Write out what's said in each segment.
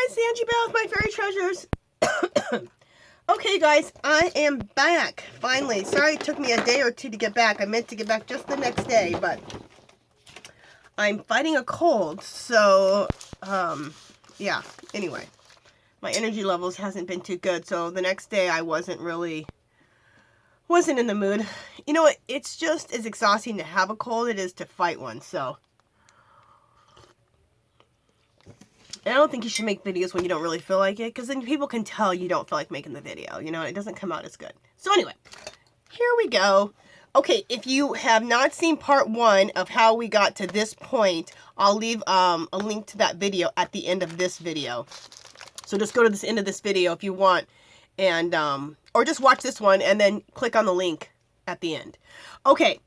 guys, Angie Bell with my fairy treasures. Okay guys, I am back finally. Sorry it took me a day or two to get back. I meant to get back just the next day, but I'm fighting a cold, so yeah, anyway, my energy levels hasn't been too good, so the next day I wasn't in the mood. You know what, it's just as exhausting to have a cold as it is to fight one, so and I don't think you should make videos when you don't really feel like it, because then people can tell you don't feel like making the video. You know, it doesn't come out as good. So anyway, here we go. Okay, if you have not seen part 1 of how we got to this point, I'll leave a link to that video at the end of this video. So just go to the end of this video if you want, and or just watch this one and then click on the link at the end. Okay,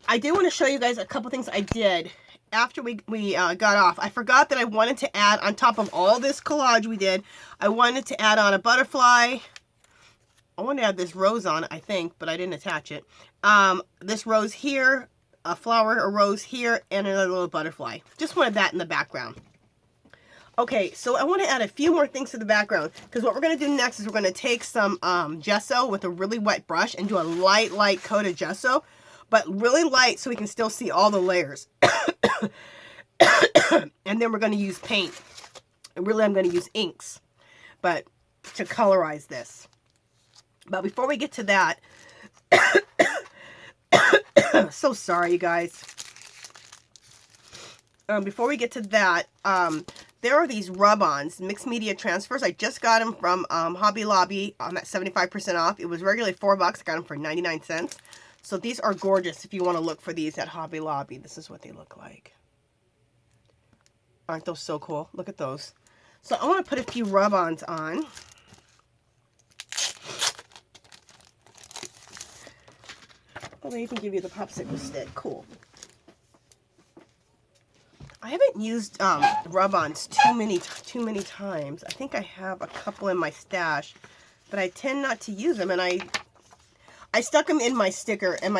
I did want to show you guys a couple things I did after we got off. I forgot that I wanted to add, on top of all this collage we did, I wanted to add on a butterfly. I wanted to add this rose on, I think, but I didn't attach it. This rose here, a flower, a rose here, and another little butterfly. Just wanted that in the background. Okay, so I want to add a few more things to the background, because what we're going to do next is we're going to take some gesso with a really wet brush and do a light coat of gesso, but really light so we can still see all the layers. And then we're going to use paint. And really I'm going to use inks, but to colorize this. But before we get to that, so sorry you guys. Before we get to that, there are these rub-ons, mixed media transfers. I just got them from Hobby Lobby at 75% off. It was regularly $4. I got them for 99 cents. So these are gorgeous if you want to look for these at Hobby Lobby. This is what they look like. Aren't those so cool? Look at those. So I want to put a few rub-ons on. Oh, they even give you the popsicle stick. Cool. I haven't used rub-ons too many times. I think I have a couple in my stash, but I tend not to use them. And I stuck them in my sticker in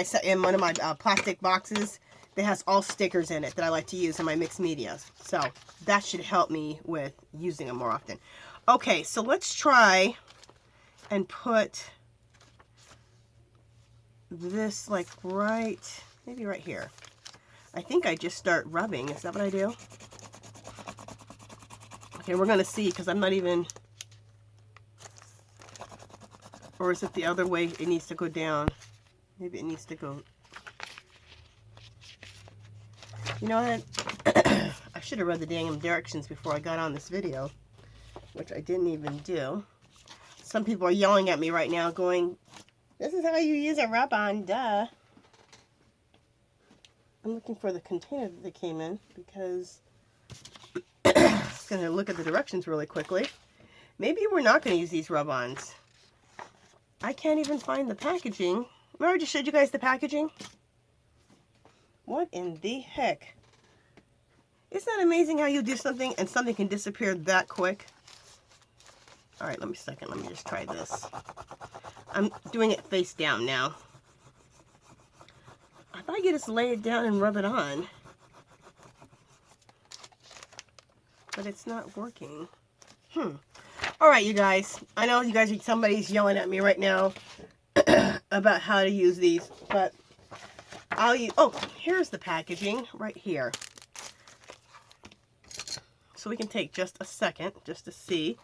one of my plastic boxes that has all stickers in it that I like to use in my mixed medias. So that should help me with using them more often. Okay, so let's try and put this like maybe right here. I think I just start rubbing. Is that what I do? Okay, we're going to see, because I'm not even... Or is it the other way it needs to go down? Maybe it needs to go... You know what? I should have read the dang directions before I got on this video, which I didn't even do. Some people are yelling at me right now going, "This is how you use a rub-on, duh." I'm looking for the container that they came in, because I'm just going to look at the directions really quickly. Maybe we're not going to use these rub-ons. I can't even find the packaging. Remember I just showed you guys the packaging? What in the heck? Isn't that amazing how you do something and something can disappear that quick? Alright, let me just try this. I'm doing it face down now. I thought you just lay it down and rub it on. But it's not working. Alright, you guys. I know you guys, somebody's yelling at me right now about how to use these, but I'll use... Oh, here's the packaging right here. So we can take just a second just to see.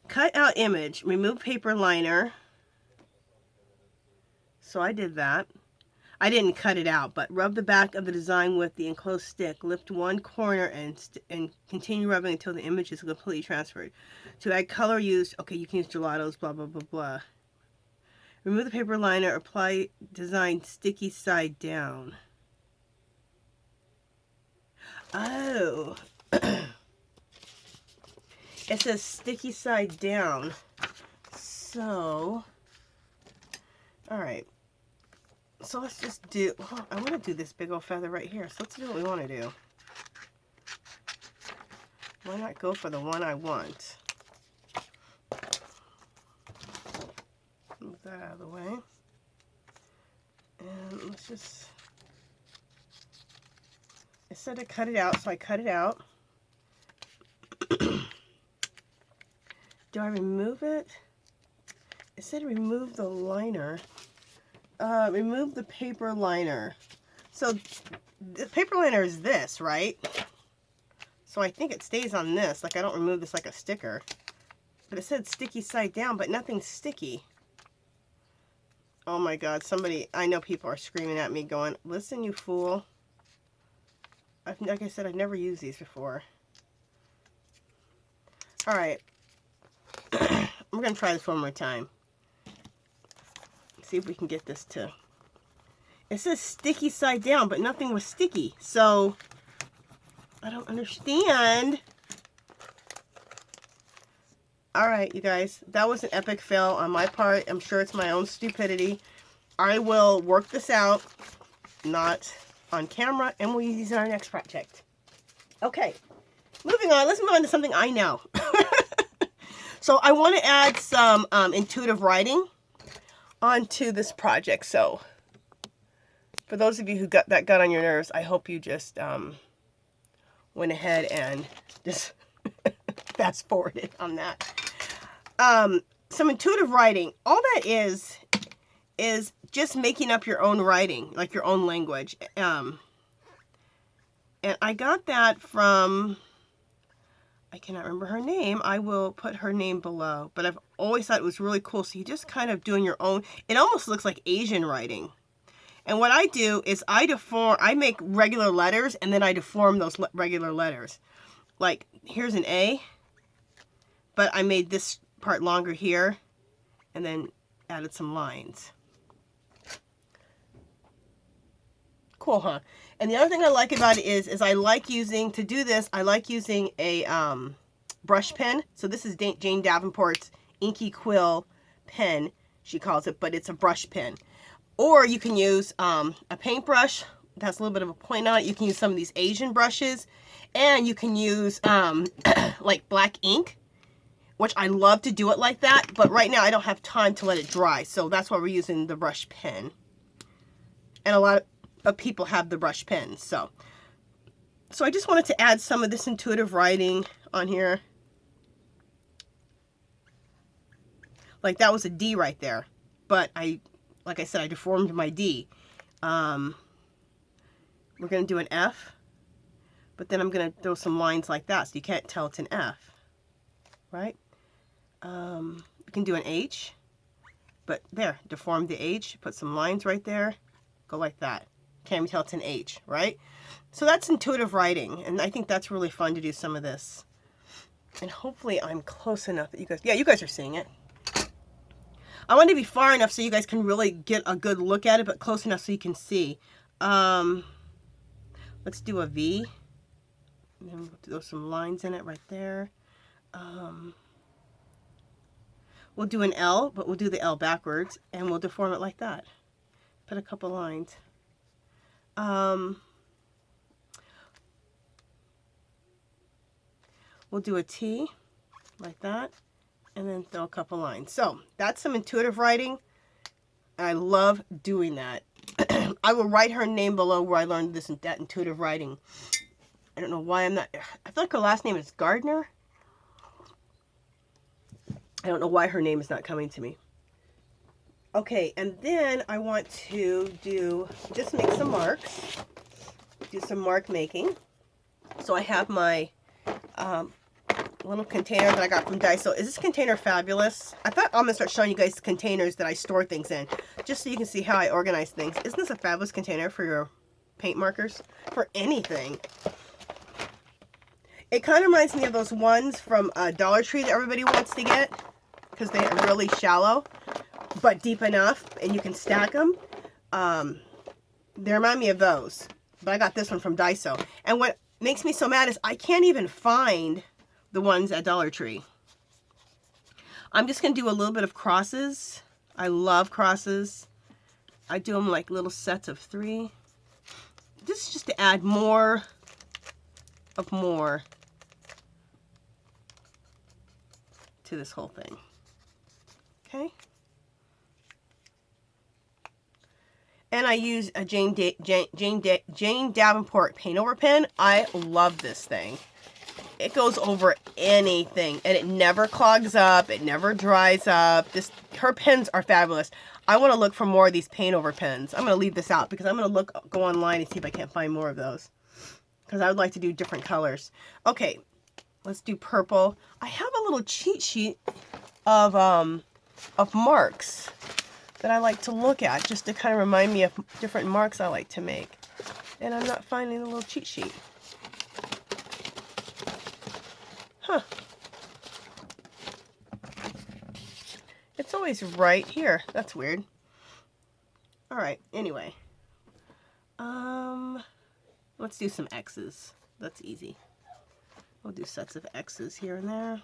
Cut out image. Remove paper liner. So I did that. I didn't cut it out, but rub the back of the design with the enclosed stick. Lift one corner and continue rubbing until the image is completely transferred. To add color, use... Okay, you can use gelatos, blah, blah, blah, blah. Remove the paper liner. Apply design sticky side down. Oh. It says sticky side down. So, alright. So let's just do, well, I want to do this big old feather right here. So let's do what we want to do. Why not go for the one I want? Move that out of the way. And let's just, it said to cut it out, so I cut it out. do I remove it? It said remove the liner. Remove the paper liner. So the paper liner is this, right? So I think it stays on this. Like I don't remove this like a sticker. But it said sticky side down, but nothing's sticky. Oh my God, somebody, I know people are screaming at me going, listen, you fool. Like I said, I've never used these before. All right. We're going to try this one more time. See if we can get this to... It says sticky side down, but nothing was sticky. So, I don't understand. Alright, you guys. That was an epic fail on my part. I'm sure it's my own stupidity. I will work this out, not on camera, and we'll use these in our next project. Okay. Moving on. Let's move on to something I know. So, I want to add some intuitive writing onto this project. So, for those of you who got on your nerves, I hope you just went ahead and just fast forwarded on that. Some intuitive writing. All that is just making up your own writing, like your own language. And I got that from, I cannot remember her name. I will put her name below. But I've always thought it was really cool. So you just kind of doing your own. It almost looks like Asian writing. And what I do is I make regular letters and then I deform those regular letters. Like, here's an A, but I made this part longer here and then added some lines. Cool, huh? And the other thing I like about it is I like using, to do this, I like using a brush pen. So this is Jane Davenport's Inky Quill pen, she calls it, but it's a brush pen. Or you can use a paintbrush that's a little bit of a point on it. You can use some of these Asian brushes. And you can use like black ink, which I love to do it like that. But right now I don't have time to let it dry. So that's why we're using the brush pen. And a lot of people have the brush pen. So I just wanted to add some of this intuitive writing on here. Like that was a D right there. But like I said, I deformed my D. We're going to do an F, but then I'm going to throw some lines like that so you can't tell it's an F, right? You can do an H, but there, deform the H, put some lines right there, go like that. Can't even tell it's an H, right? So that's intuitive writing, and I think that's really fun to do some of this. And hopefully I'm close enough that you guys, yeah, you guys are seeing it. I want to be far enough so you guys can really get a good look at it, but close enough so you can see. Let's do a V. And then we'll throw some lines in it right there. We'll do an L, but we'll do the L backwards, and we'll deform it like that. Put a couple lines. We'll do a T, like that. And then throw a couple lines. So that's some intuitive writing. I love doing that. I will write her name below where I learned that intuitive writing. I don't know why I'm not. I feel like her last name is Gardner. I don't know why her name is not coming to me. Okay, and then I want to just make some marks. Do some mark making. So I have my little container that I got from Daiso. Is this container fabulous? I thought I'm going to start showing you guys the containers that I store things in, just so you can see how I organize things. Isn't this a fabulous container for your paint markers? For anything. It kind of reminds me of those ones from Dollar Tree that everybody wants to get, because they are really shallow, but deep enough, and you can stack them. They remind me of those, but I got this one from Daiso. And what makes me so mad is I can't even find the ones at Dollar Tree. I'm just going to do a little bit of crosses. I love crosses. I do them like little sets of 3. This is just to add more to this whole thing. Okay. And I use a Jane Davenport paint over pen. I love this thing. It goes over anything, and it never clogs up. It never dries up. Her pens are fabulous. I want to look for more of these paint over pens. I'm going to leave this out because I'm going to go online and see if I can't find more of those, because I would like to do different colors. Okay, let's do purple. I have a little cheat sheet of marks that I like to look at, just to kind of remind me of different marks I like to make. And I'm not finding the little cheat sheet. Huh. It's always right here. That's weird. All right, anyway. Let's do some X's. That's easy. We'll do sets of X's here and there.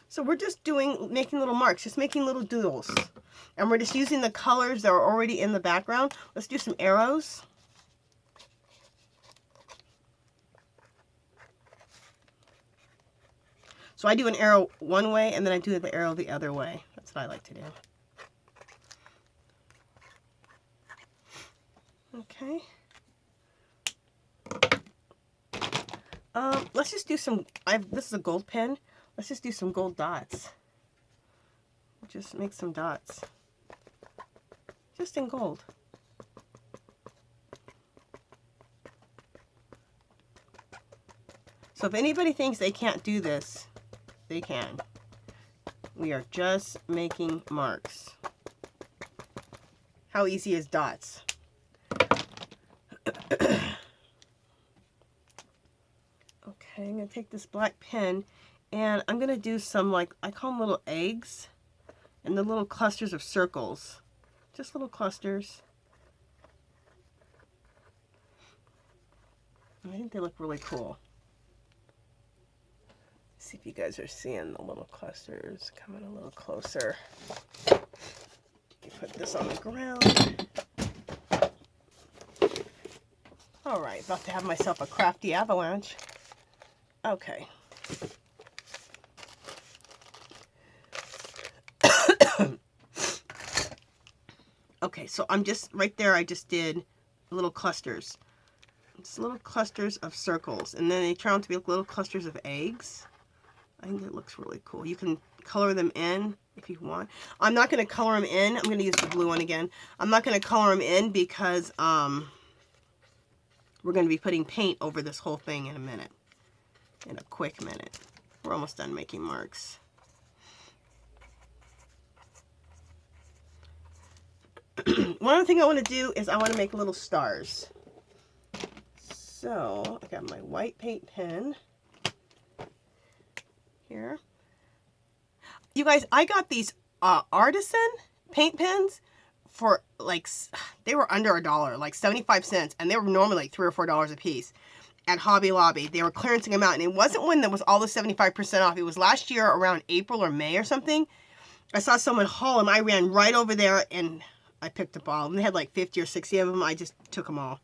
So we're just making little marks, just making little doodles. And we're just using the colors that are already in the background. Let's do some arrows. So I do an arrow one way, and then I do the arrow the other way. That's what I like to do. Okay. Let's just do some, this is a gold pen. Let's just do some gold dots. Just make some dots. Just in gold. So if anybody thinks they can't do this, they can. We are just making marks. How easy is dots? Okay, I'm going to take this black pen and I'm going to do some, like, I call them little eggs and the little clusters of circles. Just little clusters. I think they look really cool. Let's see if you guys are seeing the little clusters. Coming a little closer. Put this on the ground. All right, about to have myself a crafty avalanche. Okay. Okay, so I'm just, right there I just did little clusters. It's little clusters of circles, and then they turn out to be little clusters of eggs. I think it looks really cool. You can color them in if you want. I'm not going to color them in. I'm going to use the blue one again. I'm not going to color them in because we're going to be putting paint over this whole thing in a minute. In a quick minute. We're almost done making marks. One other thing I want to do is I want to make little stars. So I got my white paint pen here. You guys, I got these artisan paint pens for like, they were under $1, like 75 cents, and they were normally like $3 or $4 a piece at Hobby Lobby. They were clearancing them out, and it wasn't when there was all the 75% off. It was last year around April or May or something. I saw someone haul them. I ran right over there and I picked up all of them. They had like 50 or 60 of them. I just took them all.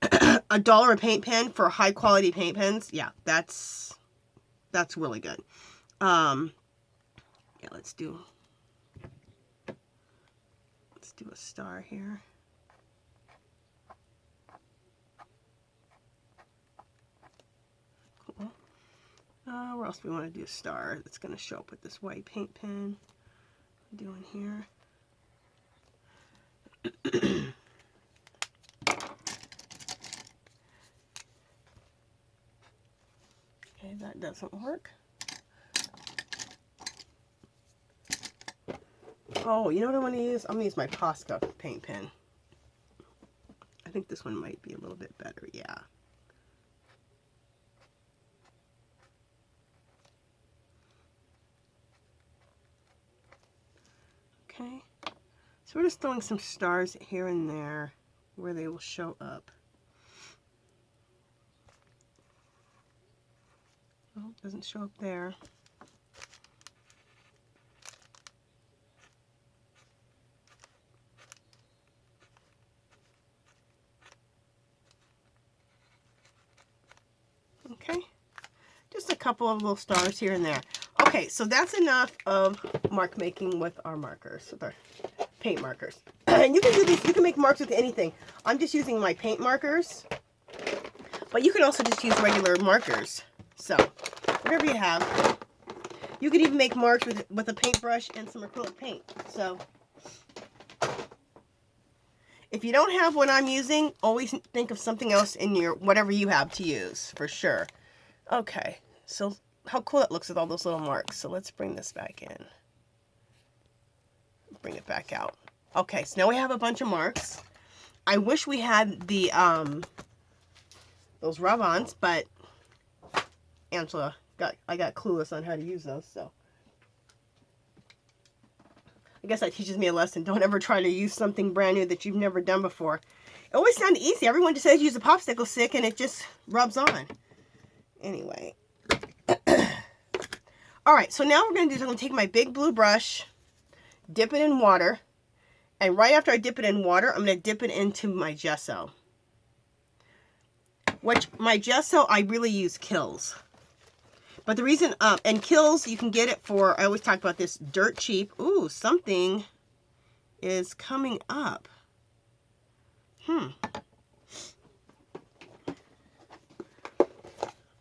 $1 a paint pen for high quality paint pens. Yeah, that's really good. Yeah, let's do a star here. Cool. Where else do we want to do a star that's going to show up with this white paint pen? I'm doing here. Okay, that doesn't work. Oh, you know what I want to use? I'm going to use my Posca paint pen. I think this one might be a little bit better, yeah. Okay. So we're just throwing some stars here and there where they will show up. Oh, it doesn't show up there. Okay, just a couple of little stars here and there. Okay, so that's enough of mark making with our markers, with our paint markers. And you can do these, you can make marks with anything. I'm just using my paint markers, but you can also just use regular markers. So, whatever you have. You could even make marks with a paintbrush and some acrylic paint. So, if you don't have what I'm using, always think of something else in your, whatever you have to use, for sure. Okay, so how cool it looks with all those little marks. So let's bring this back in. Bring it back out. Okay, so now we have a bunch of marks. I wish we had the, those rub-ons, but Angela I got clueless on how to use those, so. I guess that teaches me a lesson. Don't ever try to use something brand new that you've never done before. It always sounded easy. Everyone just says use a popsicle stick and it just rubs on. Anyway. Alright, so now what we're going to do is I'm going to take my big blue brush, dip it in water, and right after I dip it in water, I'm going to dip it into my gesso. Which, my gesso, I really use Kills. But the reason, and Kills, you can get it for, I always talk about this, dirt cheap. Ooh, something is coming up. I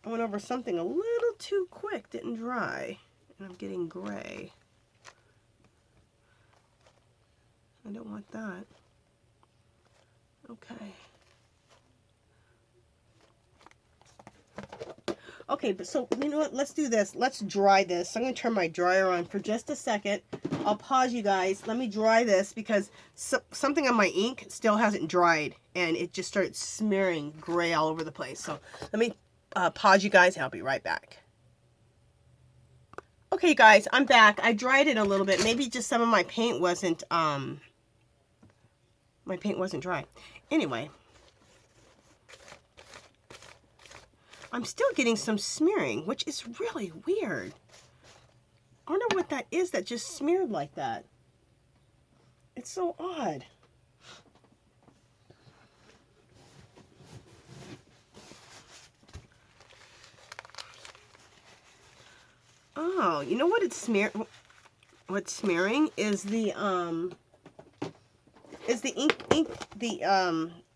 went over something a little too quick, didn't dry, and I'm getting gray. I don't want that. Okay. Okay, but so, you know what, let's do this. Let's dry this. I'm going to turn my dryer on for just a second. I'll pause you guys. Let me dry this because something on my ink still hasn't dried, and it just started smearing gray all over the place. So let me pause you guys, and I'll be right back. Okay, guys, I'm back. I dried it a little bit. Maybe just some of my paint wasn't dry. Anyway. I'm still getting some smearing, which is really weird. I wonder what that is that just smeared like that. It's so odd. Oh, you know what it's what's smearing is the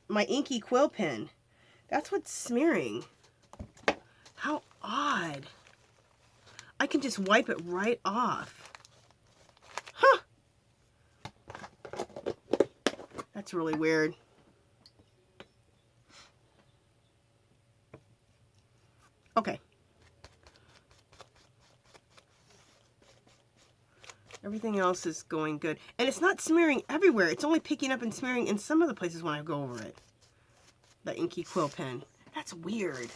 my inky quill pen. That's what's smearing. How odd. I can just wipe it right off. Huh. That's really weird. Okay. Everything else is going good. And it's not smearing everywhere. It's only picking up and smearing in some of the places when I go over it. The inky quill pen. That's weird.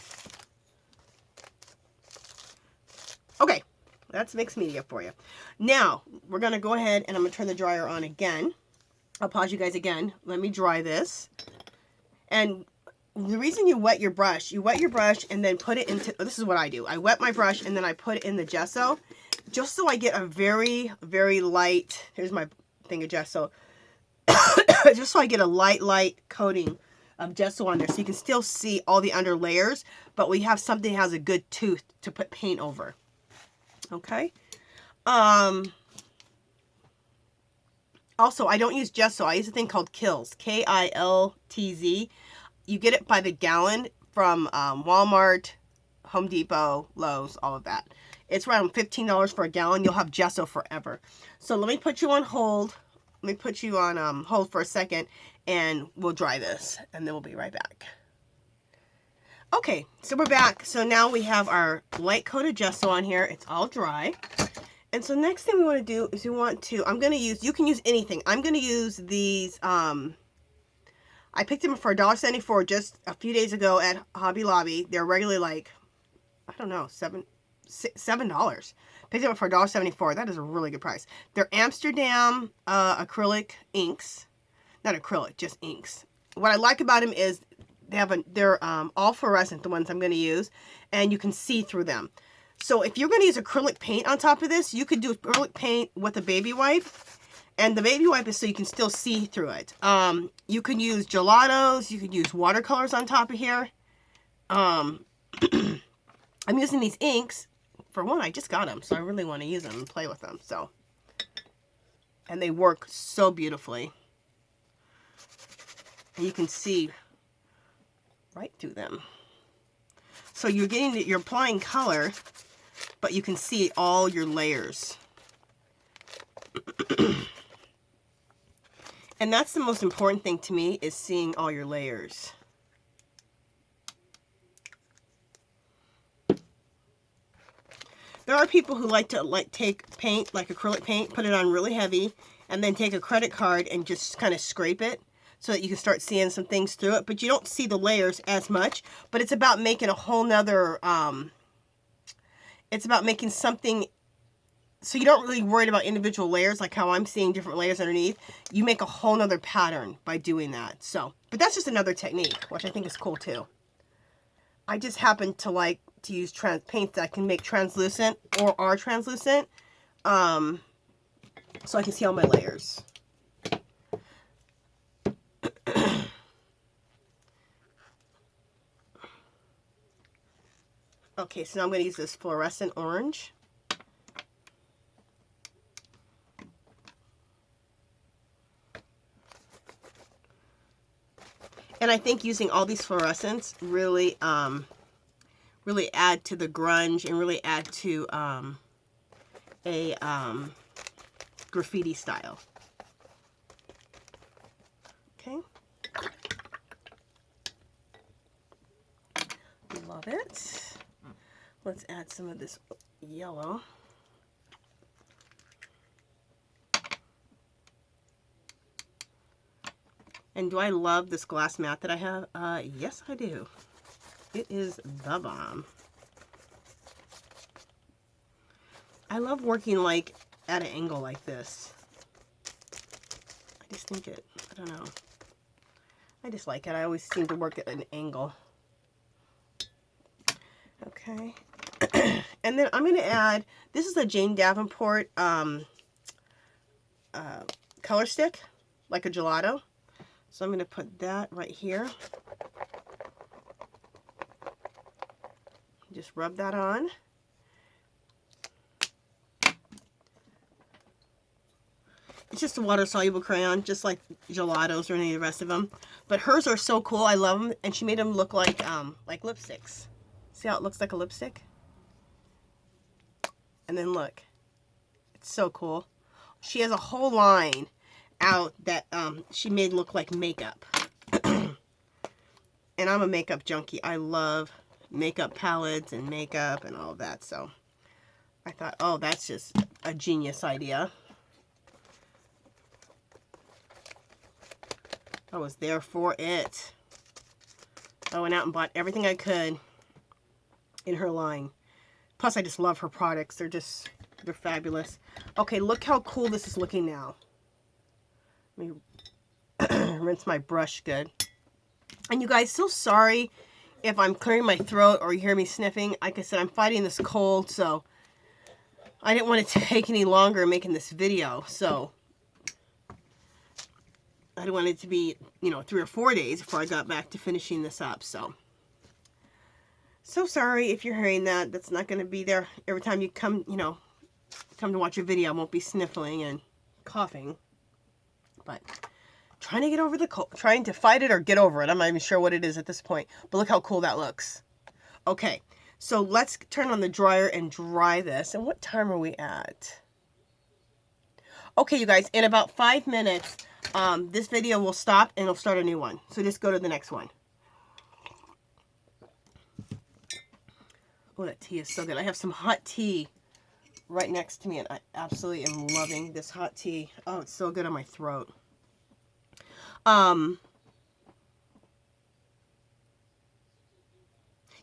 Okay, that's mixed media for you. Now, we're going to go ahead and I'm going to turn the dryer on again. I'll pause you guys again. Let me dry this. And the reason you wet your brush and then put it into, this is what I do. I wet my brush and then I put it in the gesso just so I get a very, very light, here's my thing of gesso, just so I get a light coating of gesso on there so you can still see all the under layers, but we have something that has a good tooth to put paint over. Okay. Also, I don't use gesso. I use a thing called Kills. K-I-L-T-Z. You get it by the gallon from Walmart, Home Depot, Lowe's, all of that. It's around $15 for a gallon. You'll have gesso forever. So let me put you on hold. Let me put you on hold for a second, and we'll dry this, and then we'll be right back. Okay, so we're back. So now we have our light coated gesso on here. It's all dry. And so next thing we want to do is I'm going to use, you can use anything. I'm going to use these, I picked them for $1.74 just a few days ago at Hobby Lobby. They're regularly like, I don't know, $7. Picked them up for $1.74. That is a really good price. They're Amsterdam acrylic inks. Not acrylic, just inks. What I like about them is they're all fluorescent, the ones I'm going to use, and you can see through them. So if you're going to use acrylic paint on top of this, you could do acrylic paint with a baby wipe, and the baby wipe is so you can still see through it. You can use gelatos, you could use watercolors on top of here. I'm using these inks. For one, I just got them, so I really want to use them and play with them. So And they work so beautifully. And you can see right through them. So you're applying color, but you can see all your layers. And that's the most important thing to me, is seeing all your layers. There are people who like to take paint, like acrylic paint, put it on really heavy, and then take a credit card and just kind of scrape it so that you can start seeing some things through it. But you don't see the layers as much. But it's about making a whole nother, it's about making something, so you don't really worry about individual layers, like how I'm seeing different layers underneath. You make a whole nother pattern by doing that. So, but that's just another technique, which I think is cool too. I just happen to like to use paints that I can make translucent or are translucent, so I can see all my layers. Okay, so now I'm going to use this fluorescent orange. And I think using all these fluorescents really, really add to the grunge and really add to a graffiti style. Okay. Love it. Let's add some of this yellow. And do I love this glass mat that I have? Yes, I do. It is the bomb. I love working like at an angle like this. I just think I don't know. I just like it. I always seem to work at an angle. Okay. And then I'm going to add, this is a Jane Davenport color stick, like a gelato. So I'm going to put that right here. Just rub that on. It's just a water-soluble crayon, just like gelatos or any of the rest of them. But hers are so cool. I love them. And she made them look like lipsticks. See how it looks like a lipstick? And then look. It's so cool. She has a whole line out that she made look like makeup. And I'm a makeup junkie. I love makeup palettes and makeup and all of that. So I thought, oh, that's just a genius idea. I was there for it. I went out and bought everything I could in her line. Plus, I just love her products. They're fabulous. Okay, look how cool this is looking now. Let me rinse my brush good. And you guys, so sorry if I'm clearing my throat or you hear me sniffing. Like I said, I'm fighting this cold, so I didn't want to take any longer making this video. So I didn't want it to be, 3 or 4 days before I got back to finishing this up. So sorry if you're hearing that. That's not going to be there every time you come, come to watch a video. I won't be sniffling and coughing. But trying to get over the cold, trying to fight it or get over it. I'm not even sure what it is at this point. But look how cool that looks. Okay, so let's turn on the dryer and dry this. And what time are we at? Okay, you guys, in about 5 minutes, this video will stop and it'll start a new one. So just go to the next one. Oh, that tea is so good. I have some hot tea right next to me, and I absolutely am loving this hot tea. Oh, it's so good on my throat.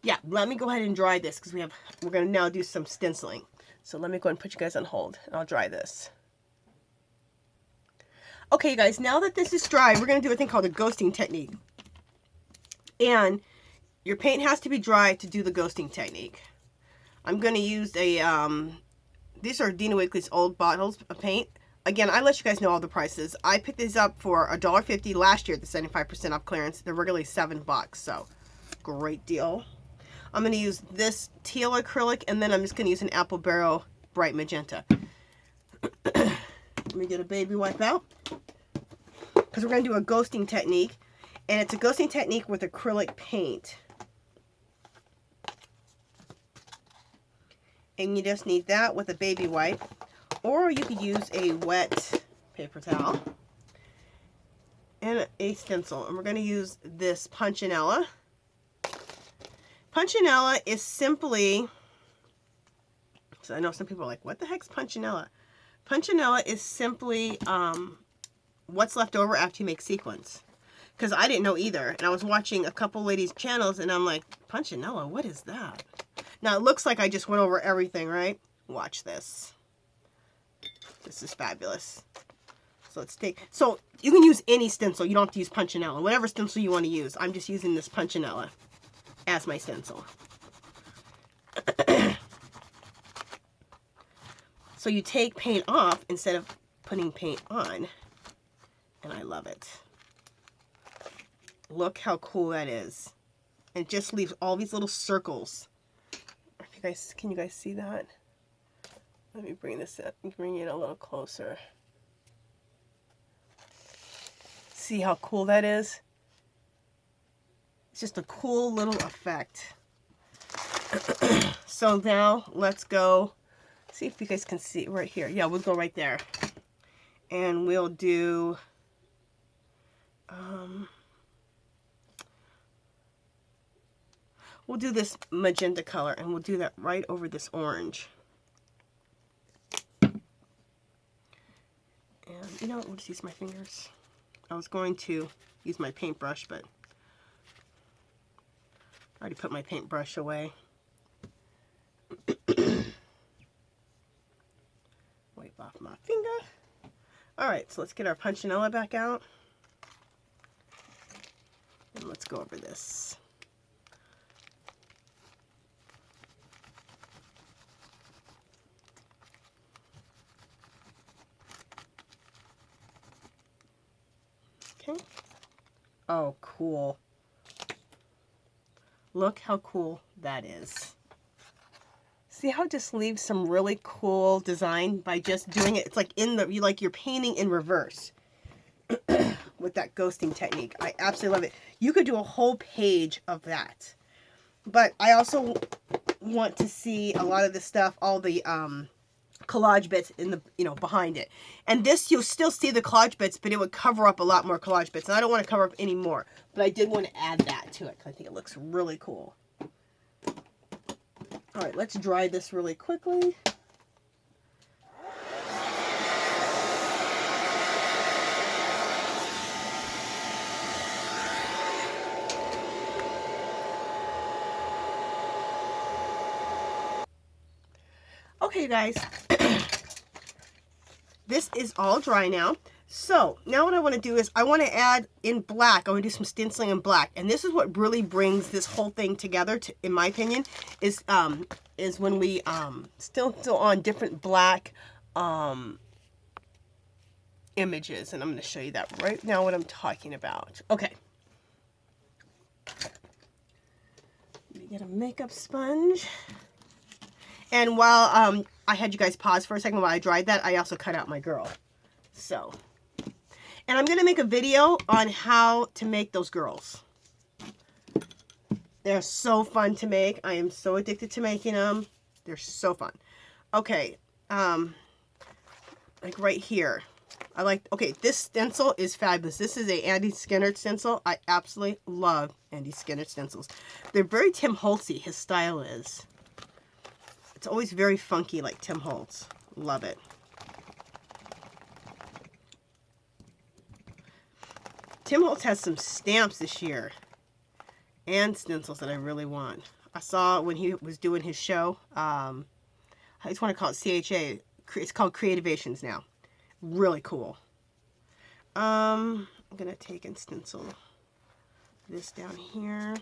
Yeah, let me go ahead and dry this because we're going to now do some stenciling. So let me go and put you guys on hold, and I'll dry this. Okay, you guys, now that this is dry, we're going to do a thing called a ghosting technique. And your paint has to be dry to do the ghosting technique. I'm going to use these are Dina Wakley's old bottles of paint. Again, I let you guys know all the prices. I picked these up for $1.50 last year at the 75% off clearance. They're regularly $7, so great deal. I'm going to use this teal acrylic, and then I'm just going to use an Apple Barrel Bright Magenta. Let me get a baby wipe out. Because we're going to do a ghosting technique. And it's a ghosting technique with acrylic paint. And you just need that with a baby wipe. Or you could use a wet paper towel. And a stencil. And we're going to use this Punchinella. Punchinella is simply... So I know some people are like, what the heck's Punchinella? Punchinella is simply what's left over after you make sequins. Because I didn't know either. And I was watching a couple ladies' channels and I'm like, Punchinella, what is that? Now it looks like I just went over everything, right? Watch this. This is fabulous. So let's take... So you can use any stencil. You don't have to use Punchinella. Whatever stencil you want to use. I'm just using this Punchinella as my stencil. So you take paint off instead of putting paint on. And I love it. Look how cool that is. And it just leaves all these little circles. If you guys, can you guys see that? Let me bring this up, bring it a little closer. See how cool that is? It's just a cool little effect. So now let's go. See if you guys can see right here. Yeah, we'll go right there. And we'll do this magenta color, and we'll do that right over this orange. And you know what, we'll just use my fingers. I was going to use my paintbrush, but I already put my paintbrush away. Wipe off my finger. Alright, so let's get our Punchinella back out. And let's go over this. Okay. Oh, cool. Look how cool that is. See how it just leaves some really cool design by just doing it. It's like you're painting in reverse with that ghosting technique. I absolutely love it. You could do a whole page of that. But I also want to see a lot of the stuff, all the collage bits in the, behind it. And this, you'll still see the collage bits, but it would cover up a lot more collage bits. And I don't want to cover up any more, but I did want to add that to it because I think it looks really cool. All right, let's dry this really quickly. Okay, guys, this is all dry now. So now what I want to do is I want to add in black. I want to do some stenciling in black, and this is what really brings this whole thing together. In my opinion, is when we still on different black images, and I'm going to show you that right now. What I'm talking about. Okay. Let me get a makeup sponge. And while I had you guys pause for a second while I dried that, I also cut out my girl. So. And I'm going to make a video on how to make those girls. They're so fun to make. I am so addicted to making them. They're so fun. Okay. Like right here. Okay, this stencil is fabulous. This is a Andy Skinner stencil. I absolutely love Andy Skinner stencils. They're very Tim Holtzy, his style is. It's always very funky like Tim Holtz. Love it. Tim Holtz has some stamps this year and stencils that I really want. I saw when he was doing his show, I just want to call it CHA. It's called Creativations now. Really cool. I'm going to take and stencil this down here.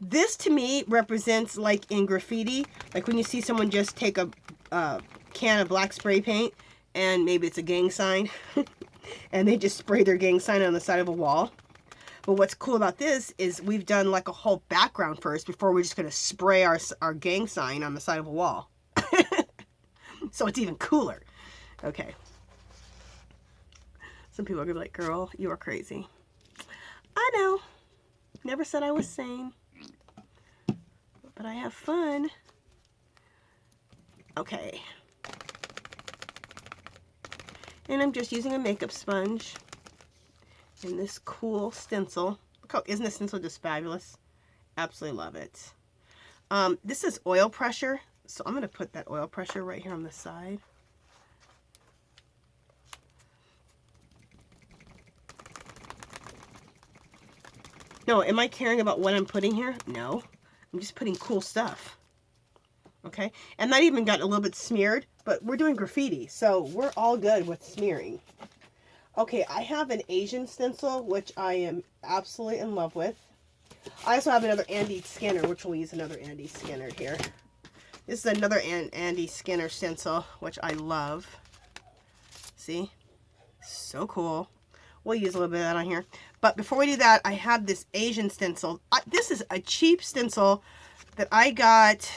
This to me represents like in graffiti, like when you see someone just take a can of black spray paint and maybe it's a gang sign and they just spray their gang sign on the side of a wall. But what's cool about this is we've done like a whole background first before we're just going to spray our gang sign on the side of a wall. So it's even cooler. Okay. Some people are going to be like, girl, you are crazy. I know. Never said I was sane. But I have fun. Okay. And I'm just using a makeup sponge in this cool stencil. Look how, isn't this stencil just fabulous? Absolutely love it. This is oil pressure. So I'm going to put that oil pressure right here on the side. No, am I caring about what I'm putting here? No. I'm just putting cool stuff. Okay? And that even got a little bit smeared, but we're doing graffiti, so we're all good with smearing. Okay, I have an Asian stencil, which I am absolutely in love with. I also have another Andy Skinner, which we'll use another Andy Skinner here. This is another Andy Skinner stencil, which I love. See? So cool. We'll use a little bit of that on here. But before we do that, I have this Asian stencil. This is a cheap stencil that I got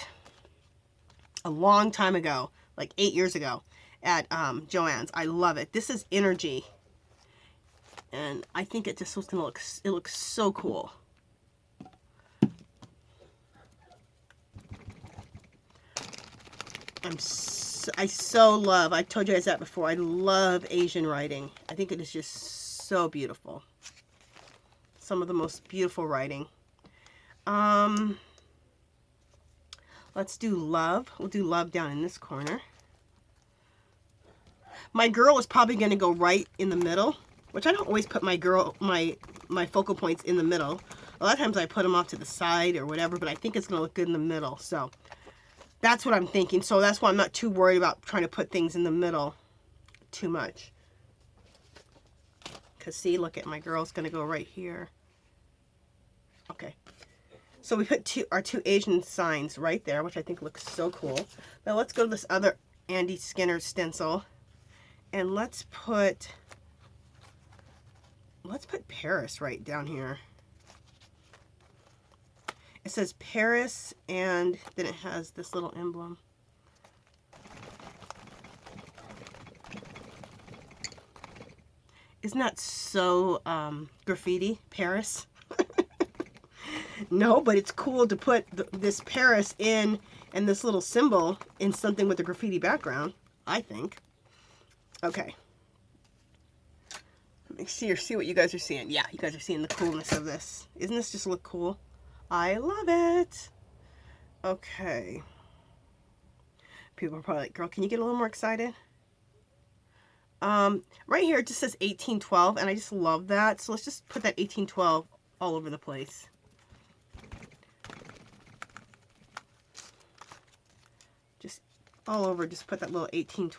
a long time ago, like 8 years ago at Joann's. I love it. This is Energy. And I think it just was going to look, it looks so cool. I so love, I told you guys that before, I love Asian writing. I think it is just so beautiful. Some of the most beautiful writing. Let's do love. We'll do love down in this corner. My girl is probably going to go right in the middle, which I don't always put my focal points in the middle. A lot of times I put them off to the side or whatever, but I think it's going to look good in the middle. So that's what I'm thinking. So that's why I'm not too worried about trying to put things in the middle too much. Because see, look at my girl's going to go right here. Okay. So we put our two Asian signs right there, which I think looks so cool. Now let's go to this other Andy Skinner stencil. And let's put Paris right down here. It says Paris, and then it has this little emblem. Isn't that so graffiti, Paris? No, but it's cool to put this Paris in and this little symbol in something with a graffiti background, I think. Okay. Let me see what you guys are seeing. Yeah, you guys are seeing the coolness of this. Isn't this just look cool? I love it. Okay. People are probably like, girl, can you get a little more excited? Right here it just says 1812, and I just love that. So let's just put that 1812 all over the place. Just all over, just put that little 1812.